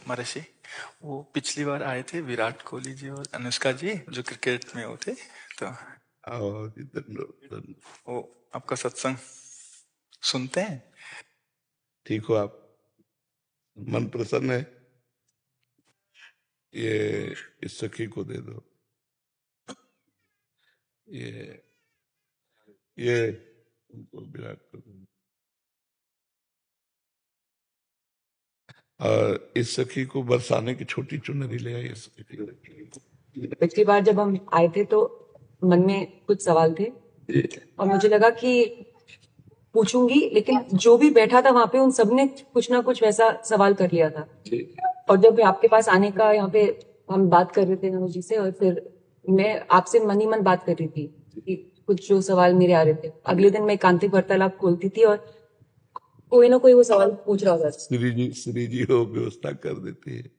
महर्षि, वो पिछली बार आए थे विराट कोहली जी और अनुष्का जी जो क्रिकेट में वो थे, तो आओ जी, धन्यवाद। वो आपका सत्संग सुनते हैं। ठीक हो आप? मन प्रसन्न है? ये इस सखी को दे दो। ये उनको विराट को दे दो। और इस सखी को बरसाने की छोटी चुनरी ले आई। इस सखी को। पिछली बार जब हम आए थे तो मन में कुछ सवाल थे और मुझे लगा कि पूछूंगी, लेकिन जो भी बैठा था वहां पे उन सब ने कुछ ना कुछ वैसा सवाल कर लिया था। और जब आपके पास आने का यहाँ पे हम बात कर रहे थे नमो जी से, और फिर मैं आपसे मन ही मन बात कर रही थी कि कुछ जो सवाल मेरे आ रहे थे, अगले दिन मैं एकांतिक वार्तालाप खोलती थी और कोई ना कोई वो सवाल पूछ रहा था। श्री जी हो व्यवस्था कर देती है।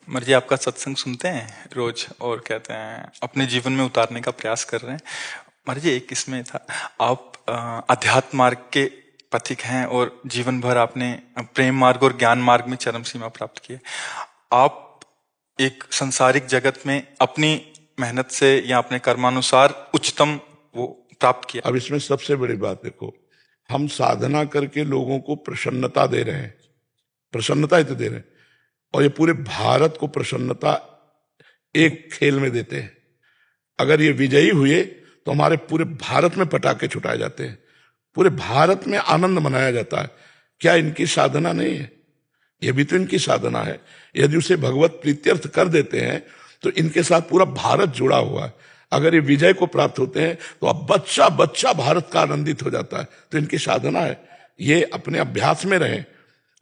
महर्षि, आपका सत्संग सुनते हैं रोज और कहते हैं अपने जीवन में उतारने का प्रयास कर रहे हैं। महर्षि, एक इसमें था, आप अध्यात्म मार्ग के पथिक हैं और जीवन भर आपने प्रेम मार्ग और ज्ञान मार्ग में चरम सीमा प्राप्त की है। आप एक संसारिक जगत में अपनी मेहनत से या अपने कर्मानुसार उच्चतम वो प्राप्त किया। अब इसमें सबसे बड़ी बात देखो, हम साधना करके लोगों को प्रसन्नता दे रहे हैं, प्रसन्नता ही तो दे रहे हैं, और ये पूरे भारत को प्रसन्नता एक खेल में देते हैं। अगर ये विजयी हुए तो हमारे पूरे भारत में पटाखे छुटाए जाते हैं, पूरे भारत में आनंद मनाया जाता है। क्या इनकी साधना नहीं है? ये भी तो इनकी साधना है। यदि उसे भगवत प्रीत्यर्थ कर देते हैं तो इनके साथ पूरा भारत जुड़ा हुआ है। अगर ये विजय को प्राप्त होते हैं तो अब बच्चा बच्चा भारत का आनंदित हो जाता है। तो इनकी साधना है, ये अपने अभ्यास में रहें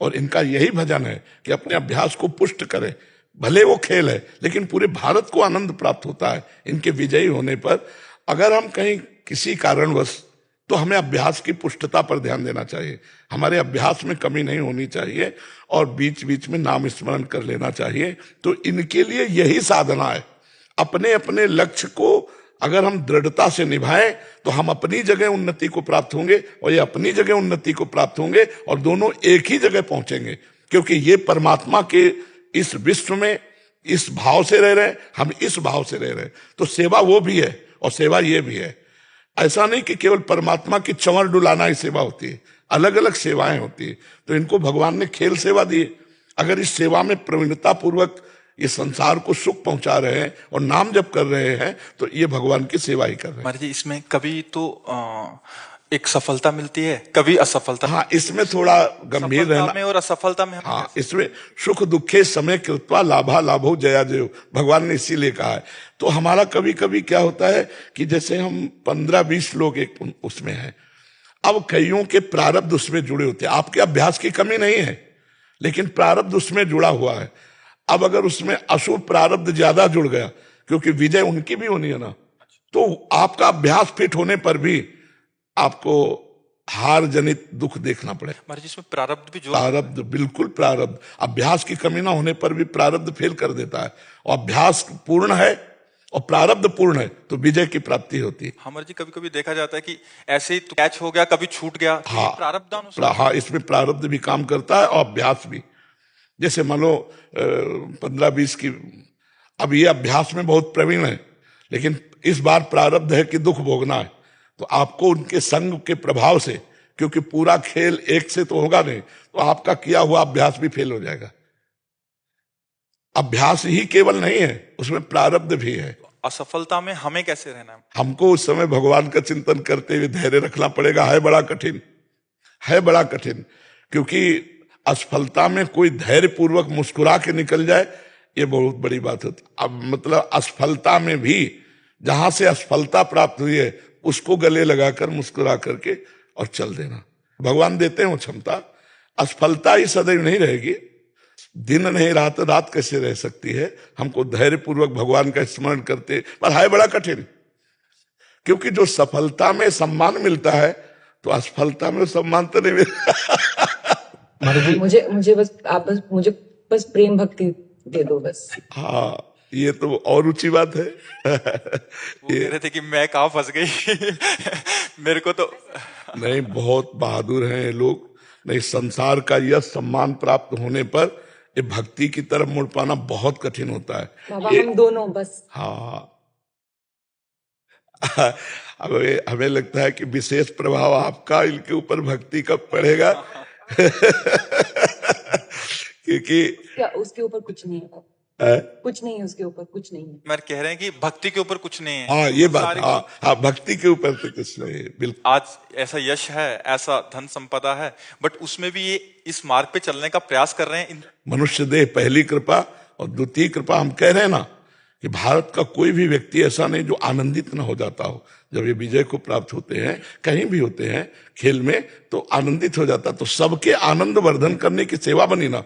और इनका यही भजन है कि अपने अभ्यास को पुष्ट करें। भले वो खेल है लेकिन पूरे भारत को आनंद प्राप्त होता है इनके विजयी होने पर। अगर हम कहीं किसी कारणवश, तो हमें अभ्यास की पुष्टता पर ध्यान देना चाहिए। हमारे अभ्यास में कमी नहीं होनी चाहिए और बीच बीच में नाम स्मरण कर लेना चाहिए। तो इनके लिए यही साधना है। अपने अपने लक्ष्य को अगर हम दृढ़ता से निभाएं तो हम अपनी जगह उन्नति को प्राप्त होंगे और ये अपनी जगह उन्नति को प्राप्त होंगे और दोनों एक ही जगह पहुंचेंगे, क्योंकि ये परमात्मा के इस विश्व में इस भाव से रह रहे हैं, हम इस भाव से रह रहे हैं। तो सेवा वो भी है और सेवा ये भी है। ऐसा नहीं कि केवल परमात्मा की चंवर डुलाना ही सेवा होती है, अलग अलग सेवाएं होती है। तो इनको भगवान ने खेल सेवा दी। अगर इस सेवा में प्रवीणता पूर्वक ये संसार को सुख पहुंचा रहे हैं और नाम जप कर रहे हैं तो ये भगवान की सेवा ही कर रहे हैं। महर्षि, इसमें कभी तो एक सफलता मिलती है, कभी असफलता। हाँ, इसमें थोड़ा गंभीर रहना में और असफलता में हाँ, इसमें सुख दुखे समय कृत्वा लाभा लाभो जया जयो, भगवान ने इसीलिए कहा है। तो हमारा कभी कभी क्या होता है कि जैसे हम 15-20 लोग एक उसमें हैं, अब कईयों के प्रारब्ध उसमें जुड़े होते हैं। आपके अभ्यास की कमी नहीं है लेकिन प्रारब्ध उसमें जुड़ा हुआ है। अब अगर उसमें अशुभ प्रारब्ध ज्यादा जुड़ गया, क्योंकि विजय उनकी भी होनी है ना, तो आपका अभ्यास फिट होने पर भी आपको हार जनित दुख देखना पड़े। जिसमें प्रारब्ध भी प्रारब्ध, बिल्कुल प्रारब्ध, अभ्यास की कमी ना होने पर भी प्रारब्ध फेल कर देता है। और अभ्यास पूर्ण है और प्रारब्ध पूर्ण है तो विजय की प्राप्ति होती है। हमारे जी, कभी कभी देखा जाता है कि ऐसे ही तो कैच हो गया, कभी छूट गया। हाँ, प्रारब्ध हाँ, इसमें प्रारब्ध भी काम करता है और अभ्यास भी। जैसे मान लो 15-20 की, अब ये अभ्यास में बहुत प्रवीण है लेकिन इस बार प्रारब्ध है कि दुख भोगना है, तो आपको उनके संग के प्रभाव से, क्योंकि पूरा खेल एक से तो होगा नहीं, तो आपका किया हुआ अभ्यास भी फेल हो जाएगा। अभ्यास ही केवल नहीं है, उसमें प्रारब्ध भी है। असफलता में हमें कैसे रहना है? हमको उस समय भगवान का चिंतन करते हुए धैर्य रखना पड़ेगा। है बड़ा कठिन, है बड़ा कठिन, क्योंकि असफलता में कोई धैर्य पूर्वक मुस्कुरा के निकल जाए, ये बहुत बड़ी बात होती। अब मतलब असफलता में भी जहां से असफलता प्राप्त हुई है उसको गले लगाकर मुस्कुरा करके और चल देना। भगवान देते हैं वो क्षमता। असफलता ही सदैव नहीं रहेगी, दिन नहीं रात, रात कैसे रह सकती है। हमको धैर्य पूर्वक भगवान का स्मरण करते, पर है बड़ा कठिन, क्योंकि जो सफलता में सम्मान मिलता है तो असफलता में सम्मान तो नहीं मिलता। मुझे बस आप मुझे प्रेम भक्ति दे दो बस। हाँ, ये तो और ऊंची बात है। वो कह रहे थे कि मैं कहाँ फंस गई। मेरे को तो नहीं, बहुत बहादुर हैं ये लोग। नहीं, संसार का यह सम्मान प्राप्त होने पर ये भक्ति की तरफ मुड़ पाना बहुत कठिन होता है। बाबा हम दोनों बस। हाँ अब हमें लगता है कि विशेष प्रभाव आपका इनके ऊपर भक्ति कब पड़ेगा क्योंकि क्या उसके ऊपर कुछ नहीं है, है? कुछ नहीं है उसके ऊपर, कुछ नहीं है। मैं कह रहे हैं कि भक्ति के ऊपर कुछ नहीं है। हाँ ये बात, सारी हाँ हाँ भक्ति के ऊपर तो कुछ नहीं है, बिल्कुल। आज ऐसा यश है, ऐसा धन संपदा है, बट उसमें भी ये इस मार्ग पे चलने का प्रयास कर रहे हैं। मनुष्य देह पहली कृपा और द्वितीय कृपा। हम कह रहे हैं ना कि भारत का कोई भी व्यक्ति ऐसा नहीं जो आनंदित न हो जाता हो जब ये विजय को प्राप्त होते हैं, कहीं भी होते हैं खेल में तो आनंदित हो जाता। तो सबके आनंद वर्धन करने की सेवा बनी ना,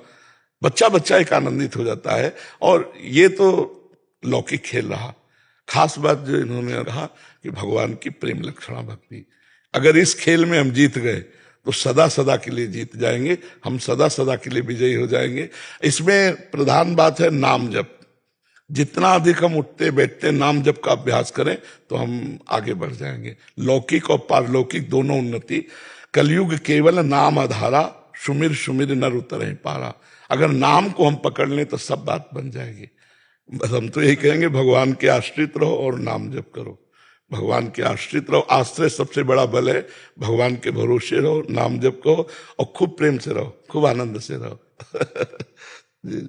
बच्चा बच्चा एक आनंदित हो जाता है। और ये तो लौकिक खेल रहा। खास बात जो इन्होंने कहा कि भगवान की प्रेम लक्षणा भक्ति, अगर इस खेल में हम जीत गए तो सदा सदा के लिए जीत जाएंगे, हम सदा सदा के लिए विजयी हो जाएंगे। इसमें प्रधान बात है नाम जप। जितना अधिक हम उठते बैठते नाम जप का अभ्यास करें तो हम आगे बढ़ जाएंगे। लौकिक और पारलौकिक दोनों उन्नति। कलयुग केवल नाम आधारा, सुमिर सुमिर नर उतरे पारा। अगर नाम को हम पकड़ लें तो सब बात बन जाएगी। बस हम तो यही कहेंगे भगवान के आश्रित रहो और नाम जप करो। भगवान के आश्रित रहो, आश्रय सबसे बड़ा बल है। भगवान के भरोसे रहो, नाम जप करो और खूब प्रेम से रहो, खूब आनंद से रहो। जी।